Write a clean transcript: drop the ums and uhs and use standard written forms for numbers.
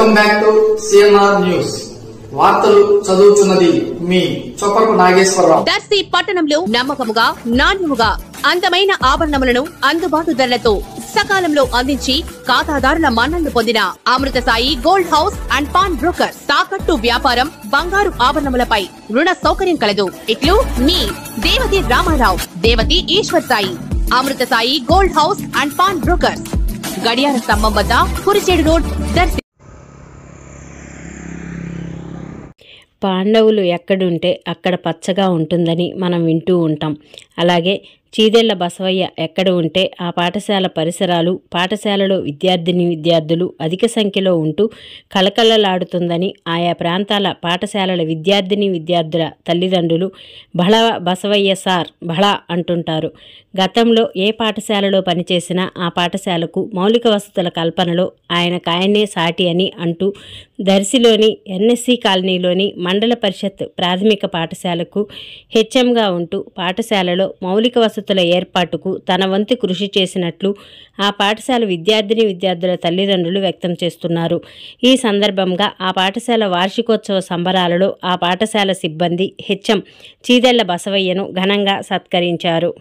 Welcome back to CMR news. వార్తలు చదువుతున్నది మీ చొప్పకు నాగేశ్వరరావు. దర్శి పట్టణంలో నమ్మకముగా నాణ్యముగా అందమైన ఆభరణములను అందుబాటు ధరలతో సకాలంలో అందించి ఖాతాదారుల మన్ననలు పొందిన Amrutha Sai gold house and pawn broker. తాకట్టు వ్యాపారం, బంగారు ఆభరణములపై రుణ సౌకర్యం కలదు. ఇట్లు మీ Devathi Ramarao, Devathi Eshwar Sai. Amrutha Sai gold house and pawn broker, గడియార స్తంభం వద్ద కురిచేడు రోడ్, దర్శి. పాండవులు ఎక్కడుంటే అక్కడ పచ్చగా ఉంటుందని మనం వింటూ ఉంటాం. అలాగే చీదెళ్ల బసవయ్య ఎక్కడ ఉంటే ఆ పాఠశాల పరిసరాలు, పాఠశాలలో విద్యార్థిని విద్యార్థులు అధిక సంఖ్యలో ఉంటూ కలకలలాడుతుందని ఆయా ప్రాంతాల పాఠశాలల విద్యార్థిని విద్యార్థుల తల్లిదండ్రులు బళ బసవయ్య సార్ బళ అంటుంటారు. గతంలో ఏ పాఠశాలలో పనిచేసినా ఆ పాఠశాలకు మౌలిక వసతుల కల్పనలో ఆయనకాయనే సాటి అని అంటూ దర్శిలోని ఎన్ఎస్సి కాలనీలోని మండల పరిషత్ ప్రాథమిక పాఠశాలకు హెచ్ఎంగా ఉంటూ పాఠశాలలో మౌలిక వసతుల ఏర్పాటుకు తన వంతు కృషి చేసినట్లు ఆ పాఠశాల విద్యార్థిని విద్యార్థుల తల్లిదండ్రులు వ్యక్తం చేస్తున్నారు. ఈ సందర్భంగా ఆ పాఠశాల వార్షికోత్సవ సంబరాలలో ఆ పాఠశాల సిబ్బంది హెచ్ఎం చీదెళ్ల బసవయ్యను ఘనంగా సత్కరించారు.